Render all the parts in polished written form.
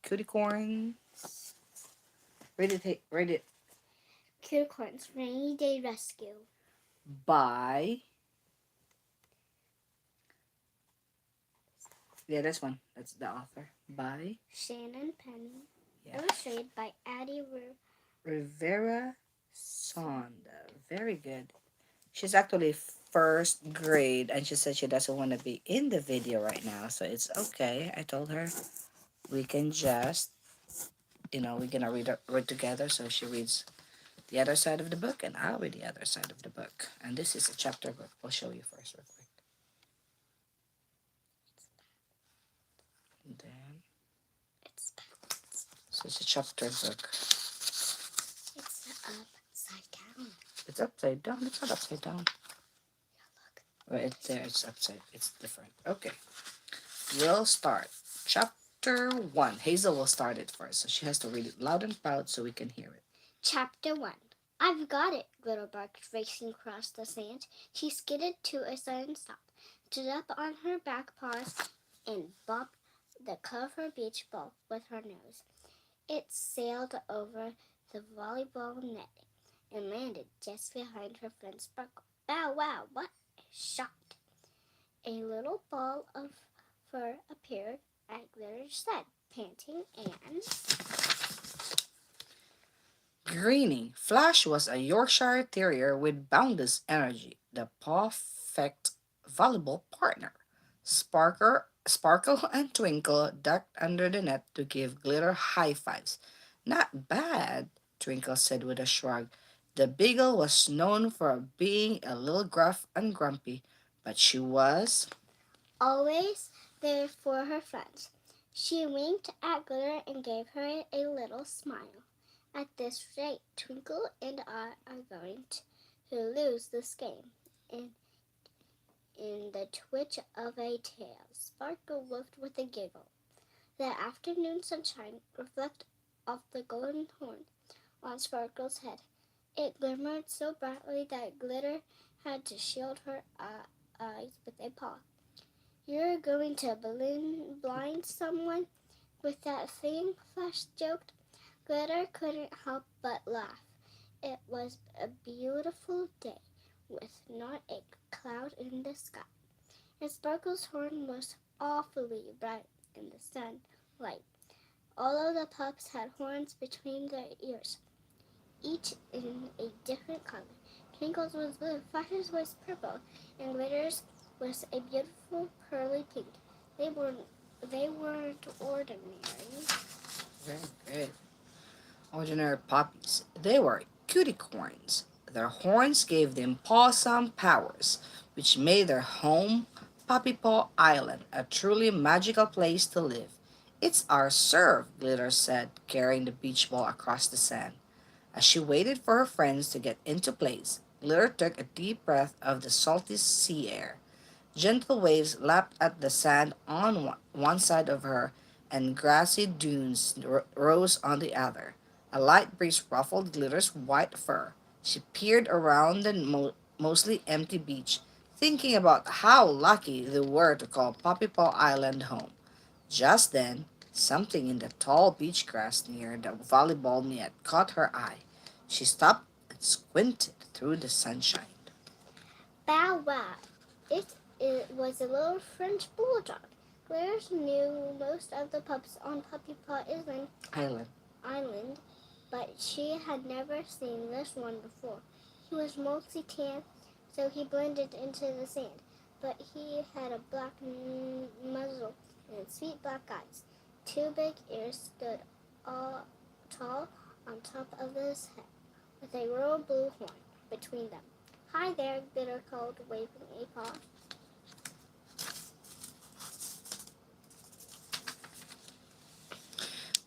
Cutiecorns. Read it. Read it. Cutiecorns Rainy Day Rescue By. Yeah, this one. That's the author. By. Shannon Penny. Yeah. Illustrated by Addie Rivera Sonda. Very good. She's actually first grade, and she said she doesn't want to be in the video right now, so it's okay. I told her we can just, we're gonna read together. So she reads the other side of the book, and I'll read the other side of the book. And this is a chapter book. I'll show you first, real quick. And then, It's so it's a chapter book. upside down. It's upside down. It's not upside down. Look. Well, it's there. It's upside. It's different. Okay. We'll start. Chapter 1. Hazel will start it first, so she has to read it loud and proud so we can hear it. Chapter 1. I've got it, Glitter barked, racing across the sand. She skidded to a sudden stop, stood up on her back paws, and bopped the cover beach ball with her nose. It sailed over the volleyball net and landed just behind her friend Sparkle. Bow wow, what a shot! A little ball of fur appeared at Glitter's side, panting and Greenie. Flash was a Yorkshire Terrier with boundless energy, the perfect volleyball partner. Sparkle and Twinkle ducked under the net to give Glitter high fives. Not bad, Twinkle said with a shrug. The Beagle was known for being a little gruff and grumpy, but she was. always there for her friends. She winked at Glitter and gave her a little smile. At this rate, Twinkle and I are going to lose this game. In the twitch of a tail, Sparkle woofed with a giggle. The afternoon sunshine reflected off the golden horn on Sparkle's head. It glimmered so brightly that Glitter had to shield her eyes with a paw. You're going to blind someone with that thing, Flash joked. Glitter couldn't help but laugh. It was a beautiful day, with not a cloud in the sky, and Sparkle's horn was awfully bright in the sunlight. All of the pups had horns between their ears, each in a different color. Twinkle's was blue, Flash's was purple, and Glitter's was a beautiful pearly pink. They weren't ordinary. Very good. Ordinary puppies. They were cutiecorns. Their horns gave them pawsome powers, which made their home Puppy Paw Island a truly magical place to live. It's our serve, Glitter said, carrying the beach ball across the sand. As she waited for her friends to get into place, Glitter took a deep breath of the salty sea air. Gentle waves lapped at the sand on one side of her, and grassy dunes rose on the other. A light breeze ruffled Glitter's white fur. She peered around the mostly empty beach, thinking about how lucky they were to call Poppy Paw Island home. Just then, something in the tall beach grass near the volleyball net caught her eye. She stopped and squinted through the sunshine. Bow wow! It was a little French bulldog. Glitter knew most of the pups on Puppy Paw Island. Island, but she had never seen this one before. He was mostly tan, so he blended into the sand, but he had a black muzzle and sweet black eyes. Two big ears stood all tall on top of his head, with a royal blue horn between them. Hi there, Glitter called, waving a paw.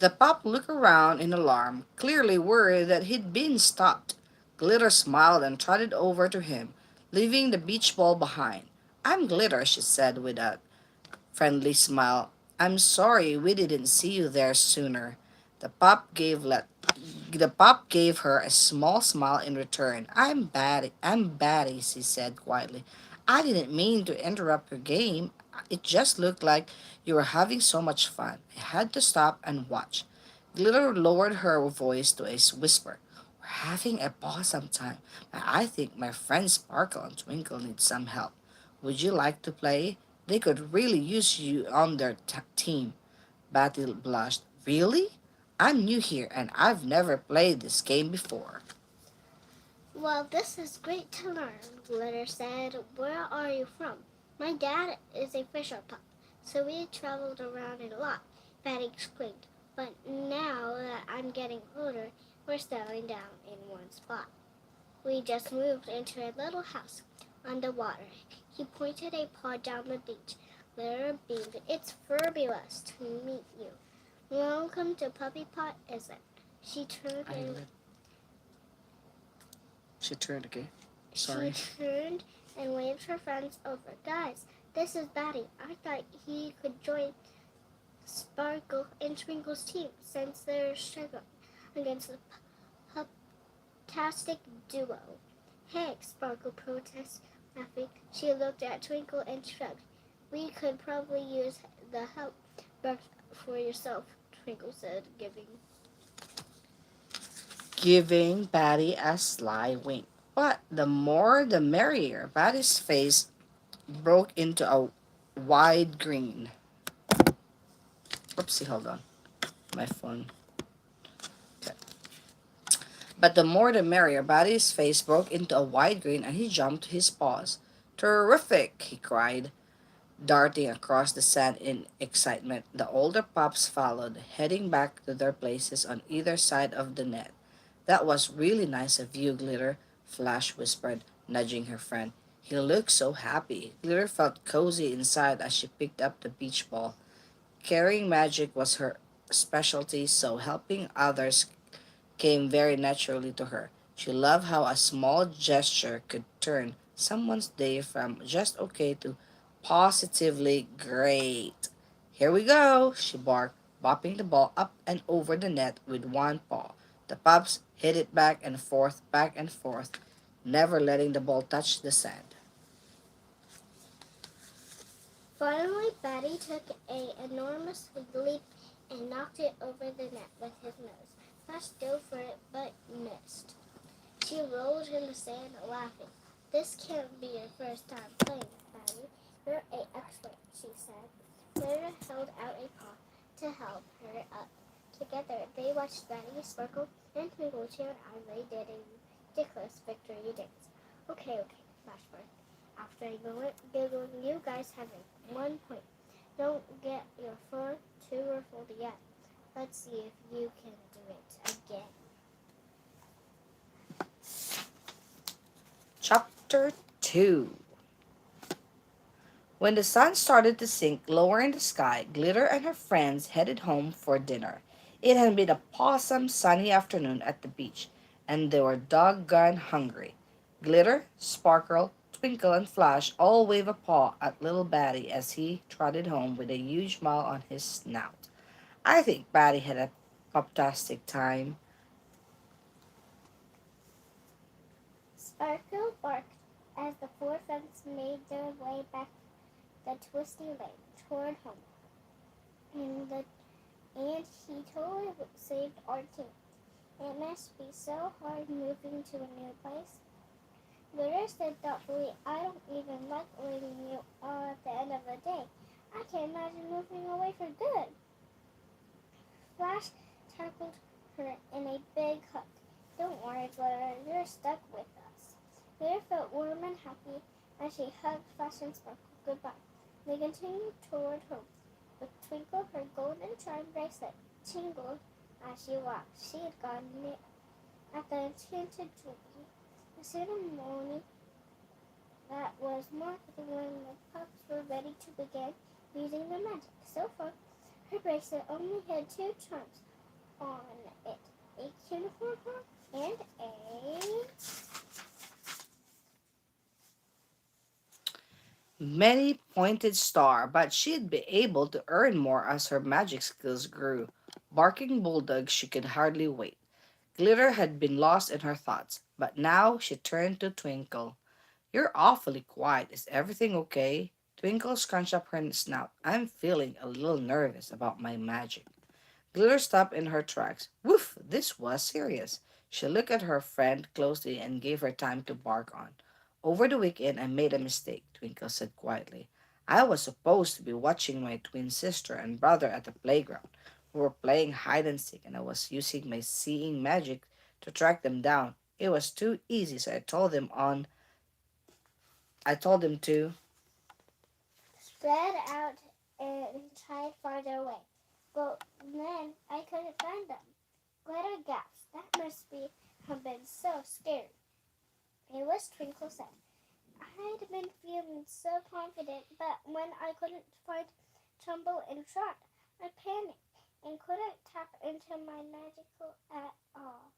The pup looked around in alarm, clearly worried that he'd been stopped. Glitter smiled and trotted over to him, leaving the beach ball behind. I'm Glitter, she said with a friendly smile. I'm sorry we didn't see you there sooner. The pup gave let the pup gave her a small smile in return. I'm Batty, she said quietly. I didn't mean to interrupt your game. It just looked like you were having so much fun. I had to stop and watch. Glitter lowered her voice to a whisper. We're having a awesome time, but I think my friends Sparkle and Twinkle need some help. Would you like to play? They could really use you on their team. Batty blushed. Really? I'm new here and I've never played this game before. Well, this is great to learn, Glitter said. Where are you from? My dad is a fisher pup, so we traveled around a lot, Patty explained. But now that I'm getting older, we're settling down in one spot. We just moved into a little house on the water. He pointed a paw down the beach. Glitter beamed. It's fabulous to meet you. Welcome to Puppy Pot, is it? She turned I and lit. She turned again. She Sorry. turned and waved her friends over. Guys, this is Batty. I thought he could join Sparkle and Twinkle's team since they're struggling against the fantastic duo. Hey, Sparkle protested, laughing. She looked at Twinkle and shrugged. We could probably use the help. But for yourself, Twinkle said, Giving Patty a sly wink. But the more the merrier. Patty's face broke into a wide grin. Oopsie, hold on. My phone. Okay. But the more the merrier. Patty's face broke into a wide grin and he jumped to his paws. Terrific, he cried, darting across the sand in excitement. The older pups followed, heading back to their places on either side of the net. That was really nice of you, Glitter, Flash whispered, nudging her friend. He looked so happy. Glitter felt cozy inside as she picked up the beach ball. Carrying magic was her specialty, so helping others came very naturally to her. She loved how a small gesture could turn someone's day from just okay to positively great. Here we go, she barked, bopping the ball up and over the net with one paw. The pups hit it back and forth, never letting the ball touch the sand. Finally, Batty took an enormous leap and knocked it over the net with his nose. Flash dove for it, but missed. She rolled in the sand, laughing. This can't be your first time playing, Batty. You're a expert, she said. Clara held out a paw to help her up. Together, they watched Batty sparkle and Twinkle cheer as they did a ridiculous victory dance. Okay, Flash barked. After a moment, giggling, you guys have a 1 point. Don't get your fur too ruffled yet. Let's see if you can do it again. Chapter 2. When the sun started to sink lower in the sky, Glitter and her friends headed home for dinner. It had been a awesome sunny afternoon at the beach, and they were doggone hungry. Glitter, Sparkle, Twinkle, and Flash all waved a paw at little Batty as he trotted home with a huge smile on his snout. I think Batty had a fantastic time. Sparkle barked as the four friends made their way back the twisty lane toward home, and he totally saved our team. It must be so hard moving to a new place. Glitter said thoughtfully, I don't even like leaving you all at the end of the day. I can imagine moving away for good. Flash tackled her in a big hug. Don't worry, Glitter, you're stuck with us. Glitter felt warm and happy as she hugged Flash and Sparkle goodbye. They continued toward home, with Twinkle, her golden charm bracelet, tingled as she walked. She had gone at the enchanted jewelry, a ceremony that was marked when the pups were ready to begin using their magic. So far, her bracelet only had two charms on it, a cuneiform horn and a Many pointed star, but she'd be able to earn more as her magic skills grew. Barking bulldog, she could hardly wait. Glitter had been lost in her thoughts, but now she turned to Twinkle. You're awfully quiet. Is everything okay? Twinkle scrunched up her snout. I'm feeling a little nervous about my magic. Glitter stopped in her tracks. Woof! This was serious. She looked at her friend closely and gave her time to bark on. Over the weekend, I made a mistake, Twinkle said quietly. I was supposed to be watching my twin sister and brother at the playground. We were playing hide and seek, and I was using my seeing magic to track them down. It was too easy, so I told them to. Spread out and try farther away. But then I couldn't find them. Glitter gasped. That must be have been so scary. It was Twinkle said. I'd been feeling so confident, but when I couldn't find Tumble and Trot, I panicked and couldn't tap into my magical at all.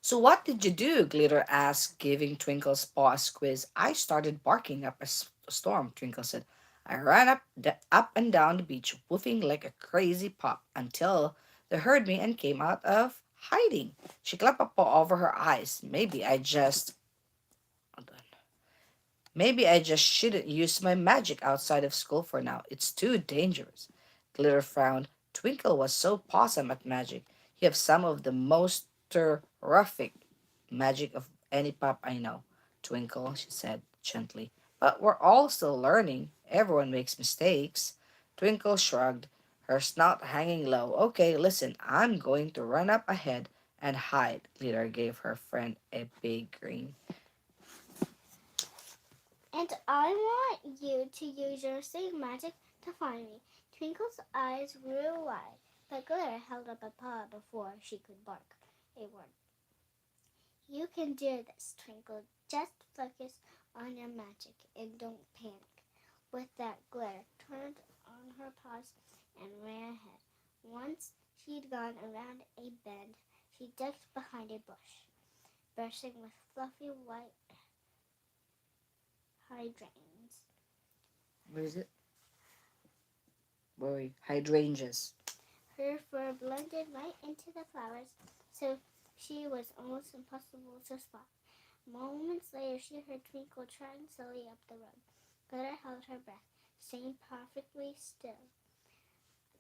So what did you do? Glitter asked, giving Twinkle's paw a squeeze. I started barking up a storm, Twinkle said. I ran up and down the beach, woofing like a crazy pup until they heard me and came out of hiding. She clapped a paw over her eyes. Hold on. Maybe I just shouldn't use my magic outside of school for now. It's too dangerous. Glitter frowned. Twinkle was so possum at magic. You have some of the most terrific magic of any pup I know. Twinkle, she said gently. But we're all still learning. Everyone makes mistakes. Twinkle shrugged, her snout hanging low. Okay, listen, I'm going to run up ahead and hide. Glitter gave her friend a big grin. And I want you to use your singing magic to find me. Twinkle's eyes grew wide, but Glitter held up a paw before she could bark a word. You can do this, Twinkle. Just focus on your magic and don't panic. With that, Glitter turned on her paws and ran ahead. Once she'd gone around a bend, she ducked behind a bush, bursting with fluffy white hydrangeas. Where is it? Where hydrangeas. Her fur blended right into the flowers, so she was almost impossible to spot. Moments later, she heard Twinkle trotting slowly up the road. Glitter held her breath, staying perfectly still.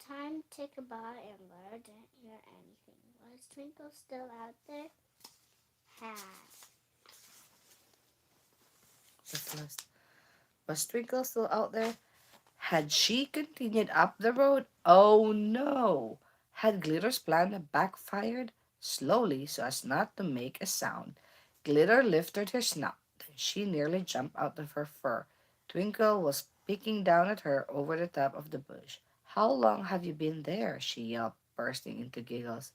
Time ticked by and Glitter didn't hear anything. Was Twinkle still out there? Had. What's the last? Was Twinkle still out there? Had she continued up the road? Oh no! Had Glitter's plan backfired? Slowly, so as not to make a sound, Glitter lifted her snout. Then she nearly jumped out of her fur. Twinkle was peeking down at her over the top of the bush. How long have you been there? She yelped, bursting into giggles.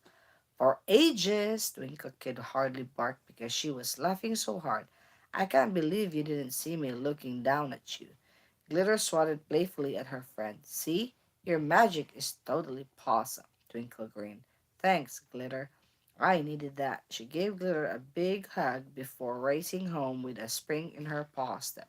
For ages, Twinkle could hardly bark because she was laughing so hard. I can't believe you didn't see me looking down at you. Glitter swatted playfully at her friend. See? Your magic is totally awesome, Twinkle grinned. Thanks, Glitter. I needed that. She gave Glitter a big hug before racing home with a spring in her paw step.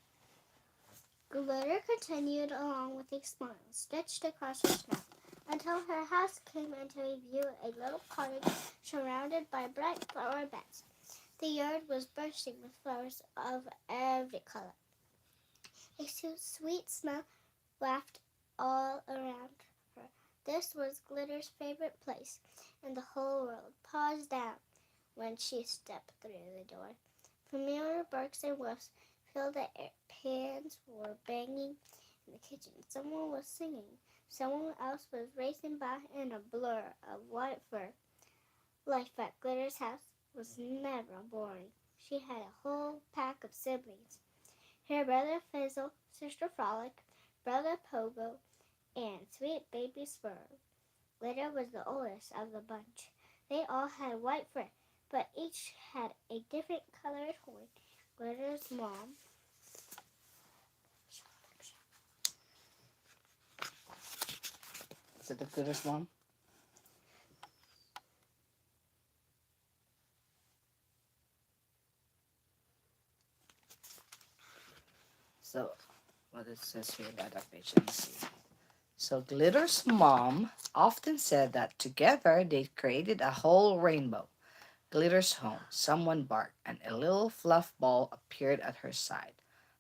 Glitter continued along with a smile stretched across her snout until her house came into view, a little cottage surrounded by bright flower beds. The yard was bursting with flowers of every color. A sweet smell wafted all around her. This was Glitter's favorite place in the whole world. Paws down when she stepped through the door. Familiar barks and woofs filled the air. Pans were banging in the kitchen. Someone was singing. Someone else was racing by in a blur of white fur. Life at Glitter's house was never boring. She had a whole pack of siblings. Her brother Fizzle, sister Frolic, brother Pogo, and sweet baby Spur. Glitter was the oldest of the bunch. They all had white fur, but each had a different colored horn. Glitter's mom Is it the Glitter's mom? So, what it says here on that page, let me see. So, Glitter's mom often said that together they created a whole rainbow. Glitter's home. Someone barked, and a little fluff ball appeared at her side.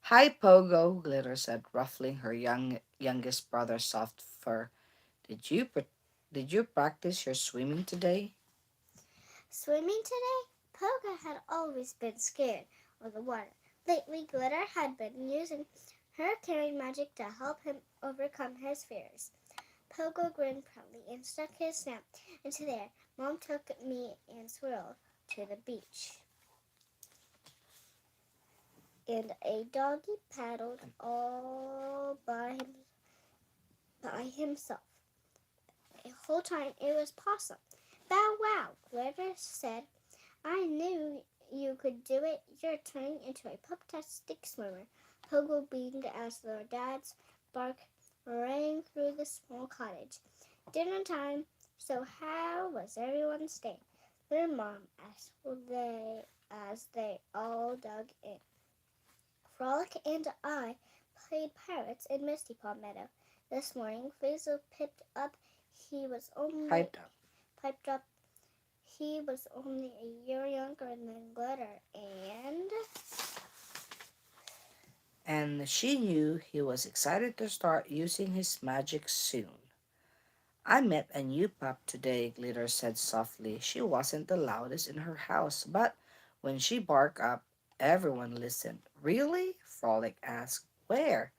Hi, Pogo, Glitter said, ruffling her youngest brother's soft fur. Did you pr- did you practice your swimming today? Swimming today? Poga had always been scared of the water. Lately, Glitter had been using her carrying magic to help him overcome his fears. Pogo grinned proudly and stuck his snout into the air. Mom took me and Swirl to the beach, and a doggy paddled all by himself. The whole time it was Possum. Bow wow, Glitter said. I knew you could do it. You're turning into a pup-tastic swimmer. Pogo beamed as their dad's bark rang through the small cottage. Dinner time. So how was everyone's day? Their mom asked as they all dug in. Frolic and I played pirates in Misty Pond Meadow. This morning, Faisal picked up. He was only Piped up. piped up. He was only a year younger than Glitter, And she knew he was excited to start using his magic soon. I met a new pup today, Glitter said softly. She wasn't the loudest in her house, but when she barked up, everyone listened. Really? Frolic asked. Where?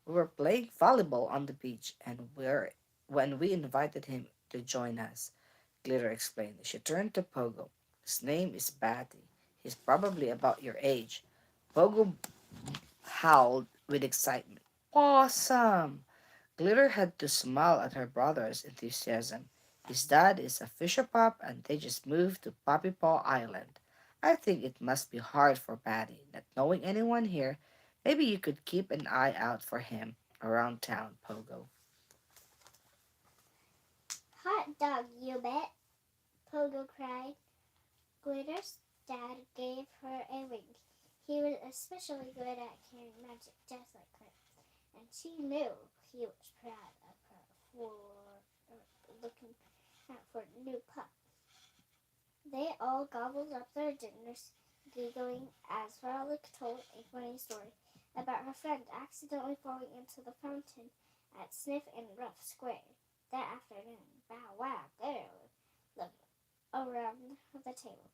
We were playing volleyball on the beach, and when we invited him to join us, Glitter explained. She turned to Pogo. His name is Batty. He's probably about your age. Pogo howled with excitement. Awesome! Glitter had to smile at her brother's enthusiasm. His dad is a fisher pup and they just moved to Poppy Paw Island. I think it must be hard for Patty, not knowing anyone here. Maybe you could keep an eye out for him around town, Pogo. hot dog, you bet, Pogo cried. Glitter's dad gave her a wink. He was especially good at carrying magic, just like her, and she knew he was proud of her for looking out for a new pup. They all gobbled up their dinners, giggling as Frolic told a funny story about her friend accidentally falling into the fountain at Sniff and Rough Square that afternoon. Bow wow, there looked around the table.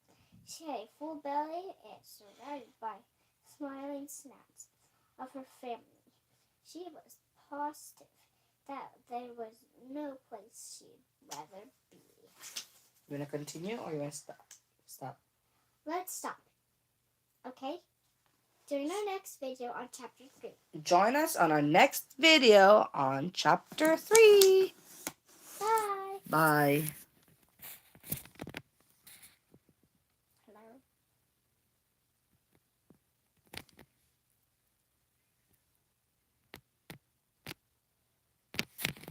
She had a full belly and surrounded by smiling snouts of her family. She was positive that there was no place she'd rather be. You wanna continue or you wanna stop? Stop. Let's stop, okay? Join our next video on chapter 3. Join us on our next video on chapter 3. Bye! Bye.